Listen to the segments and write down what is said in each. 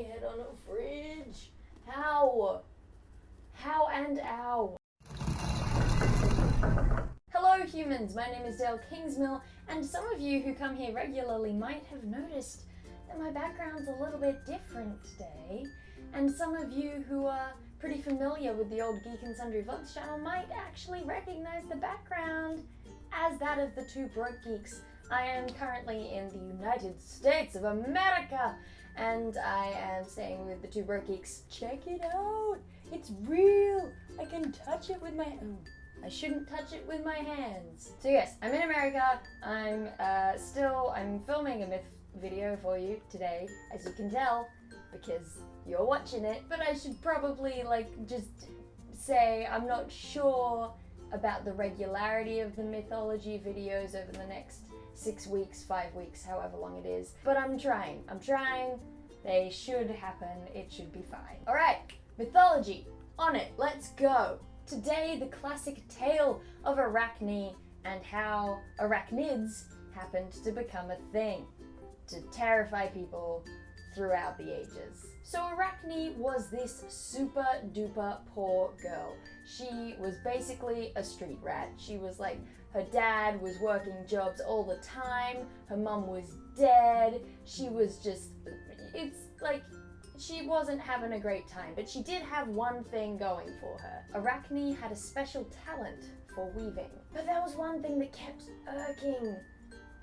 head on a fridge. How? How and ow? Hello humans, my name is Dale Kingsmill, and some of you who come here regularly might have noticed that my background's a little bit different today, and some of you who are pretty familiar with the old Geek and Sundry Vlogs channel might actually recognize the background as that of the Two Broke Geeks. I am currently in the United States of America, and I am staying with the Two Broke Geeks. Check it out! It's real! I can touch it with my... I shouldn't touch it with my hands. So yes, I'm in America. I'm filming a myth video for you today, as you can tell, because you're watching it. But I should probably just say I'm not sure about the regularity of the mythology videos over the next 6 weeks, 5 weeks, however long it is. But I'm trying. They should happen. It should be fine. All right, mythology. On it. Let's go. Today, the classic tale of Arachne and how arachnids happened to become a thing to terrify people throughout the ages. So Arachne was this super duper poor girl. She was basically a street rat. She was like, her dad was working jobs all the time, her mum was dead, she was just, she wasn't having a great time, but she did have one thing going for her. Arachne had a special talent for weaving. But there was one thing that kept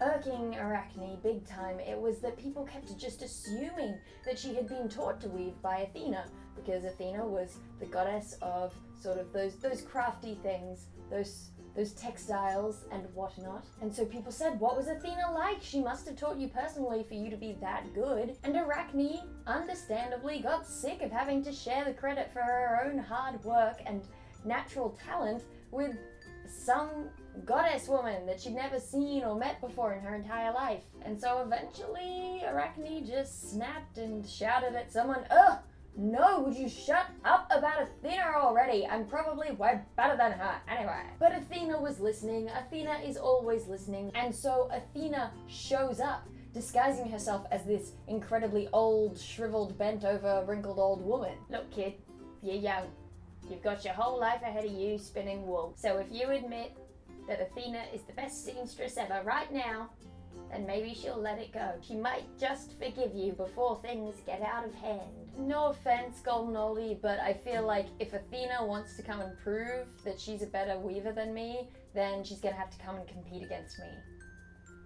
irking Arachne big time. It was that people kept just assuming that she had been taught to weave by Athena, because Athena was the goddess of sort of those crafty things, those textiles and whatnot. And so people said, what was Athena like? She must have taught you personally for you to be that good. And Arachne, understandably, got sick of having to share the credit for her own hard work and natural talent with some goddess woman that she'd never seen or met before in her entire life. And so eventually Arachne just snapped and shouted at someone, "Ugh! No, would you shut up about Athena already? I'm probably way better than her anyway." But Athena was listening. Athena is always listening. And so Athena shows up, disguising herself as this incredibly old, shriveled, bent over, wrinkled old woman. "Look, kid, you're young. You've got your whole life ahead of you spinning wool. So if you admit that Athena is the best seamstress ever right now, then maybe she'll let it go. She might just forgive you before things get out of hand." No offense, Golden Oldie, but I feel like if Athena wants to come and prove that she's a better weaver than me, then she's gonna have to come and compete against me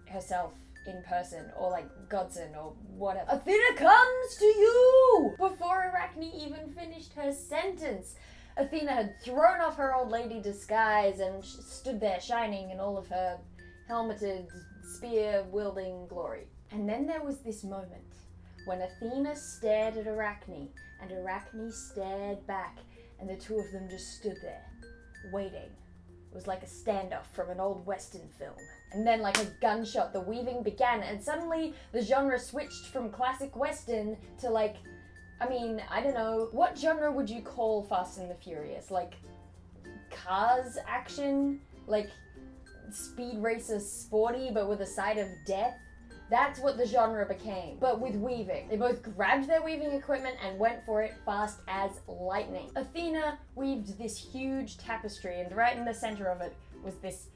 herself in person, or like Godson or whatever. "Athena comes to you!" Before Arachne even finished her sentence, Athena had thrown off her old lady disguise and stood there shining in all of her helmeted, spear-wielding glory. And then there was this moment when Athena stared at Arachne, and Arachne stared back, and the two of them just stood there, waiting. It was like a standoff from an old Western film. And then like a gunshot, the weaving began, and suddenly the genre switched from classic Western to I don't know, what genre would you call Fast and the Furious? Like, cars action? Like, Speed Racer sporty, but with a side of death? That's what the genre became, but with weaving. They both grabbed their weaving equipment and went for it fast as lightning. Athena weaved this huge tapestry, and right in the center of it was this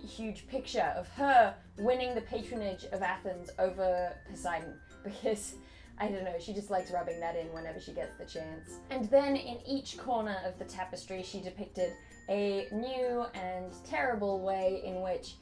huge picture of her winning the patronage of Athens over Poseidon, because I don't know, she just likes rubbing that in whenever she gets the chance. And then in each corner of the tapestry, she depicted a new and terrible way in which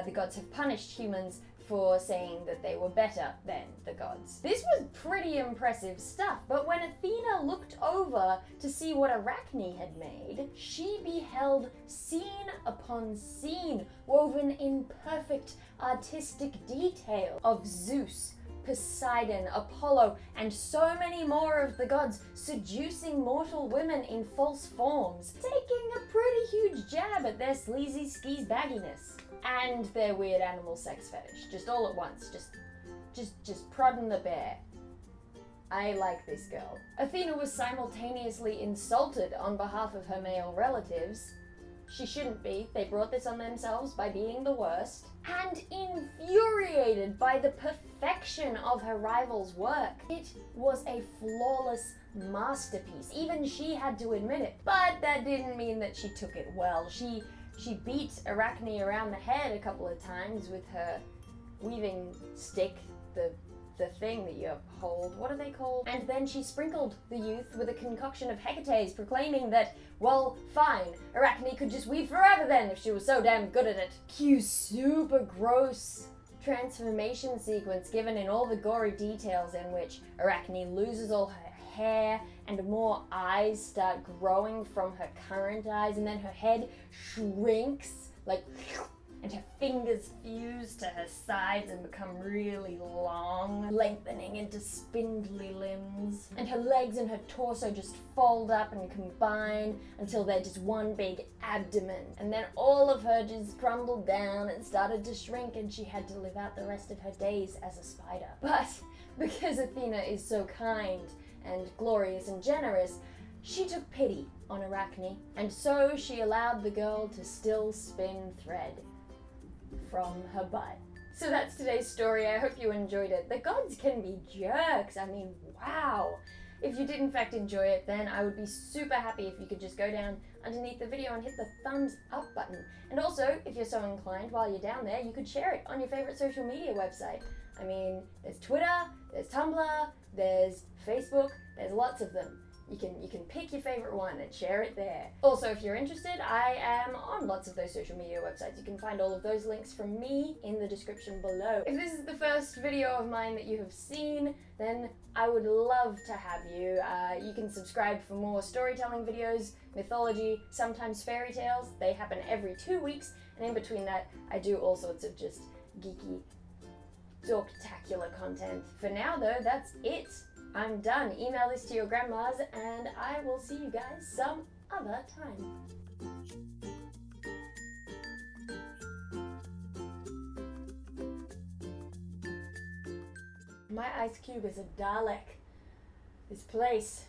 the gods have punished humans for saying that they were better than the gods. This was pretty impressive stuff, but when Athena looked over to see what Arachne had made, she beheld scene upon scene woven in perfect artistic detail of Zeus, Poseidon, Apollo, and so many more of the gods seducing mortal women in false forms, taking a pretty huge jab at their sleazy skis bagginess and their weird animal sex fetish, just all at once, just prodding the bear. I like this girl. Athena was simultaneously insulted on behalf of her male relatives. she shouldn't be. They brought this on themselves by being the worst. And infuriated by the perfection of her rival's work. It was a flawless masterpiece. Even she had to admit it. But that didn't mean that she took it well. She beat Arachne around the head a couple of times with her weaving stick, the thing that you hold. What are they called? And then she sprinkled the youth with a concoction of hecates, proclaiming that, well, fine, Arachne could just weave forever then if she was so damn good at it. Cue super gross transformation sequence given in all the gory details in which Arachne loses all her hair and more eyes start growing from her current eyes, and then her head shrinks, like, and her fingers fuse to her sides and become really long, lengthening into spindly limbs. And her legs and her torso just fold up and combine until they're just one big abdomen. And then all of her just crumbled down and started to shrink, and she had to live out the rest of her days as a spider. But because Athena is so kind and glorious and generous, she took pity on Arachne, and so she allowed the girl to still spin thread from her butt. So that's today's story. I hope you enjoyed it. The gods can be jerks. I mean, wow. If you did in fact enjoy it, then I would be super happy if you could just go down underneath the video and hit the thumbs up button. And also, if you're so inclined, while you're down there, you could share it on your favorite social media website. I mean, there's Twitter, there's Tumblr, there's Facebook, there's lots of them. You can pick your favorite one and share it there. Also, if you're interested, I am on lots of those social media websites. You can find all of those links from me in the description below. If this is the first video of mine that you have seen, then I would love to have you. You can subscribe for more storytelling videos, mythology, sometimes fairy tales. They happen every 2 weeks, and in between that, I do all sorts of just geeky, dorktacular content. For now though, that's it. I'm done. Email this to your grandmas, and I will see you guys some other time. My ice cube is a Dalek. This place